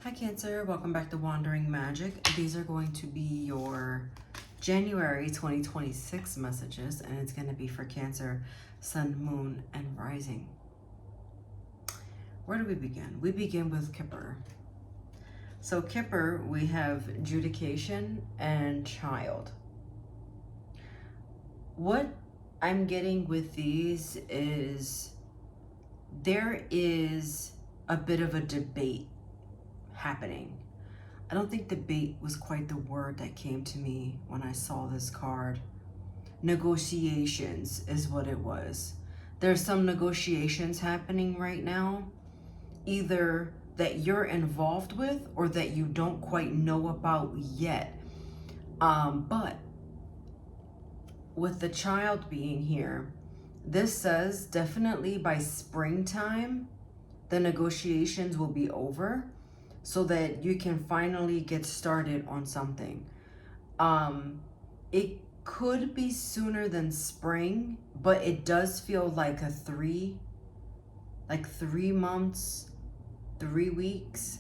Hi Cancer, welcome back to Wandering Magic. These are going to be your January 2026 messages, and it's going to be for Cancer, Sun, Moon, and Rising. Where do we begin? We begin with Kipper. So Kipper, we have adjudication and child. What I'm getting with these is there is a bit of a debate happening. I don't think debate was quite the word that came to me when I saw this card. Negotiations is what it was. There's some negotiations happening right now, either that you're involved with or that you don't quite know about yet. But with the child being here, this says definitely by springtime, the negotiations will be over, so that you can finally get started on something. It could be sooner than spring, but it does feel like 3 months, 3 weeks,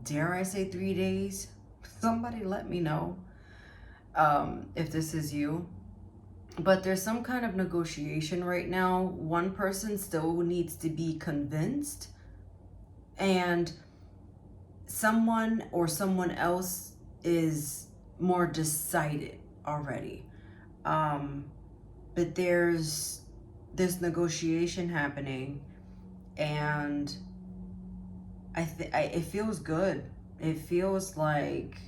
dare I say 3 days. Somebody let me know if this is you. But there's some kind of negotiation right now. One person still needs to be convinced, and someone or someone else is more decided already. But there's this negotiation happening, and it feels good. It feels like,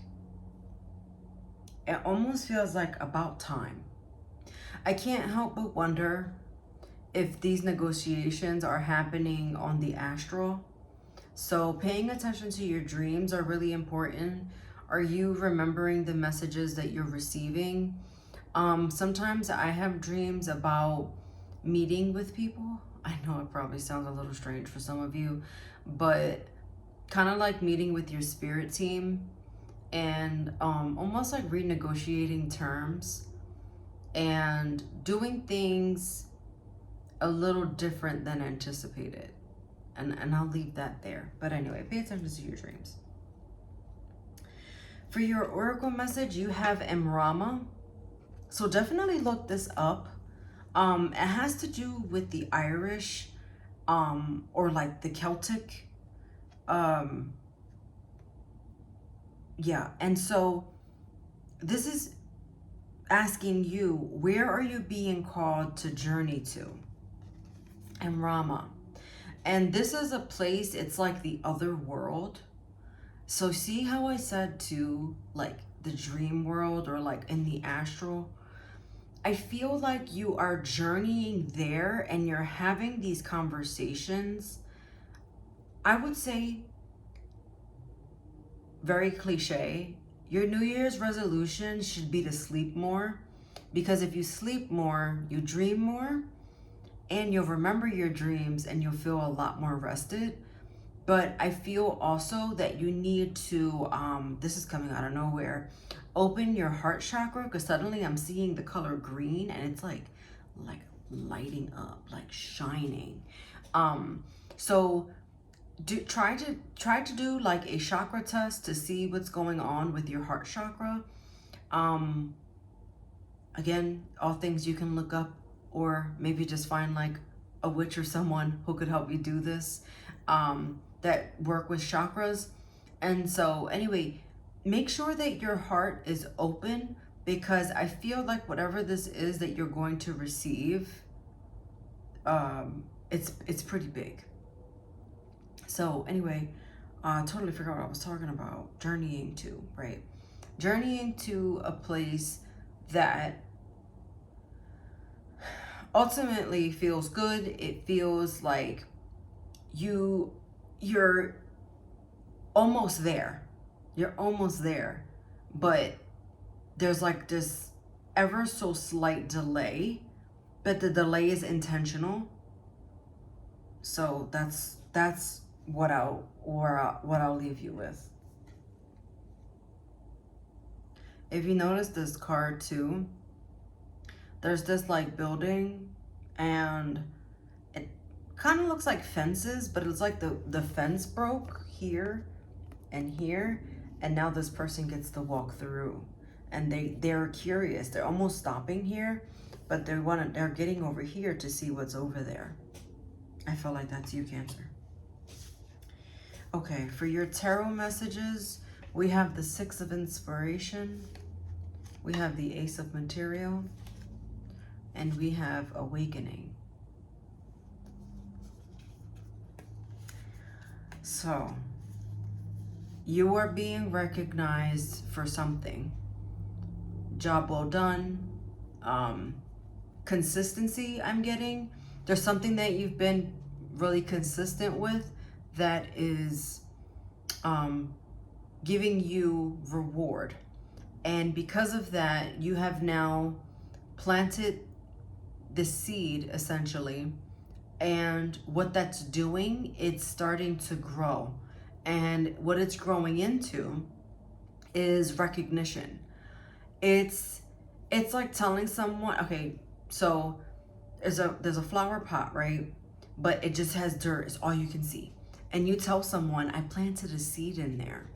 it almost feels like about time. I can't help but wonder if these negotiations are happening on the astral. So paying attention to your dreams are really important. Are you remembering the messages that you're receiving? Sometimes I have dreams about meeting with people. I know it probably sounds a little strange for some of you, but kind of like meeting with your spirit team and almost like renegotiating terms and doing things a little different than anticipated. And I'll leave that there. But anyway, pay attention to your dreams. For your oracle message, you have Emrama. So definitely look this up. It has to do with the Irish, or like the Celtic. Yeah, and so this is asking you, where are you being called to journey to? Emrama. And this is a place, it's like the other world. So see how I said to like the dream world or like in the astral? I feel like you are journeying there and you're having these conversations. I would say, very cliche, your New Year's resolution should be to sleep more, because if you sleep more, you dream more, and you'll remember your dreams and you'll feel a lot more rested. But I feel also that you need to, this is coming out of nowhere, open your heart chakra, because suddenly I'm seeing the color green and it's like lighting up, like shining. So try to do like a chakra test to see what's going on with your heart chakra. Again, all things you can look up, or maybe just find like a witch or someone who could help you do this, that work with chakras. And so anyway, make sure that your heart is open, because I feel like whatever this is that you're going to receive, it's pretty big. So anyway, totally forgot what I was talking about. Journeying to, right? Journeying to a place that ultimately feels good. It feels like you're almost there. You're almost there. But there's like this ever so slight delay, but the delay is intentional. So that's what I'll leave you with. If you notice this card too, there's this like building, and it kind of looks like fences, but it's like the fence broke here, and here, and now this person gets to walk through, and they're curious. They're almost stopping here, but they're getting over here to see what's over there. I feel like that's you, Cancer. Okay, for your tarot messages, we have the Six of Inspiration, we have the Ace of Material, and we have Awakening. So, you are being recognized for something. Job well done. Consistency, I'm getting. There's something that you've been really consistent with that is giving you reward. And because of that, you have now planted the seed, essentially. And what that's doing, it's starting to grow. And what it's growing into is recognition. It's like telling someone, okay, so there's a flower pot, right? But it just has dirt, it's all you can see. And you tell someone, I planted a seed in there.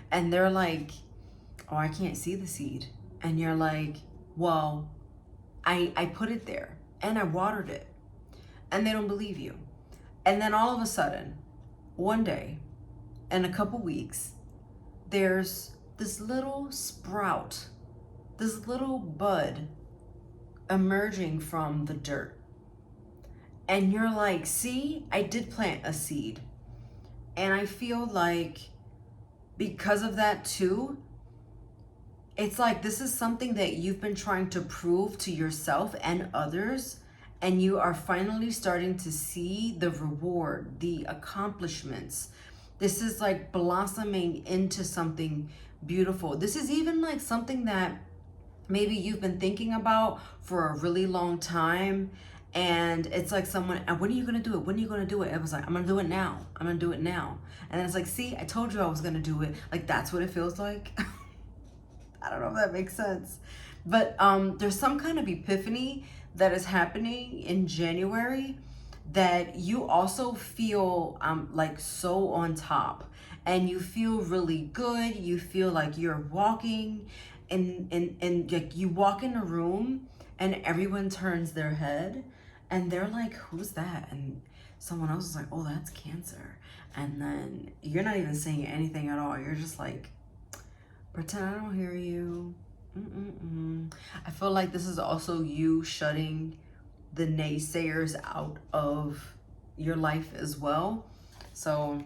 And they're like, oh, I can't see the seed. And you're like, well, I put it there and I watered it. And they don't believe you. And then all of a sudden, one day, in a couple weeks, there's this little sprout, this little bud emerging from the dirt. And you're like, see, I did plant a seed. And I feel like because of that too, it's like this is something that you've been trying to prove to yourself and others, and you are finally starting to see the reward, the accomplishments. This is like blossoming into something beautiful. This is even like something that maybe you've been thinking about for a really long time. And it's like someone, when are you going to do it? When are you going to do it? It was like, I'm going to do it now. I'm going to do it now. And then it's like, see, I told you I was going to do it. Like, that's what it feels like. I don't know if that makes sense. But there's some kind of epiphany that is happening in January that you also feel like so on top. And you feel really good. You feel like you're walking and like you walk in a room and everyone turns their head and they're like, who's that? And someone else is like, oh, that's Cancer. And then you're not even saying anything at all. You're just like, pretend I don't hear you. I feel like this is also you shutting the naysayers out of your life as well. So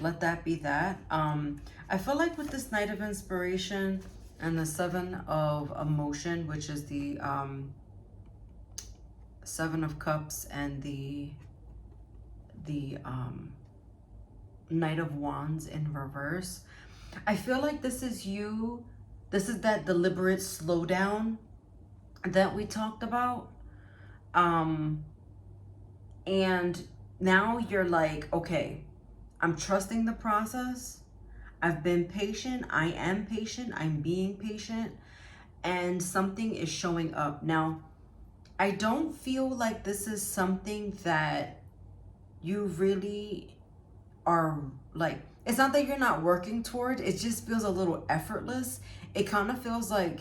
let that be that. I feel like with this Knight of Inspiration and the Seven of Emotion, which is the Seven of Cups, and the Knight of Wands in reverse, I feel like this is you. This is that deliberate slowdown that we talked about. And now you're like, okay, I'm trusting the process. I've been patient. I am patient. I'm being patient. And something is showing up. Now, I don't feel like this is something that you really are like, it's not that you're not working toward, it just feels a little effortless. It kind of feels like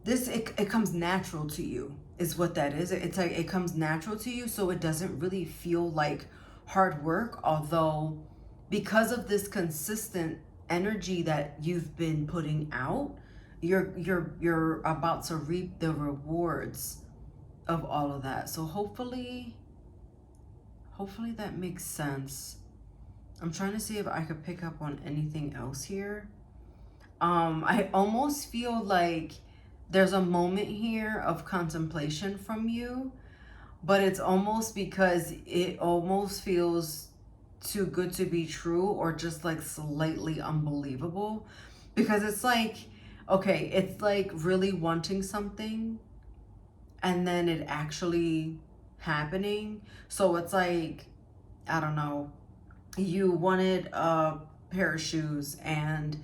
this, it comes natural to you is what that is. It's like it comes natural to you, so it doesn't really feel like hard work, although because of this consistent energy that you've been putting out, you're about to reap the rewards of all of that. So hopefully that makes sense. I'm trying to see if I could pick up on anything else here. I almost feel like there's a moment here of contemplation from you, but it's almost because it almost feels too good to be true, or just like slightly unbelievable, because it's like, okay, it's like really wanting something and then it actually happening. So it's like, I don't know, you wanted a pair of shoes and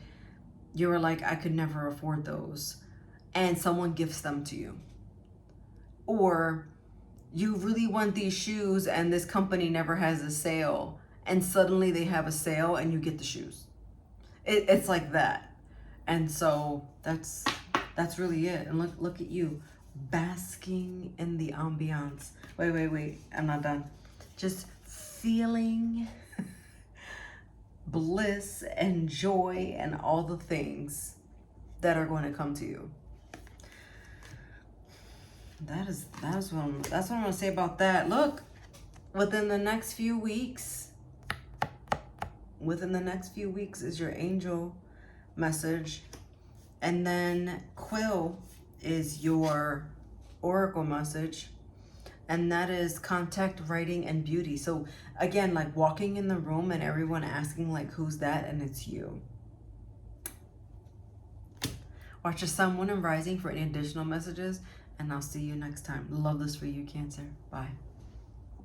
you were like, I could never afford those, and someone gifts them to you. Or you really want these shoes and this company never has a sale, and suddenly they have a sale and you get the shoes. It's like that. And so that's really it. And look at you, basking in the ambiance. Wait, I'm not done. Just feeling bliss and joy and all the things that are going to come to you. That's what I'm gonna say about that. Look, within the next few weeks is your angel message, and then Quill is your oracle message, and that is contact, writing, and beauty. So again, like walking in the room and everyone asking like, who's that? And it's you. Watch your sun, moon, and rising for any additional messages, and I'll see you next time. Love this for you, Cancer. Bye.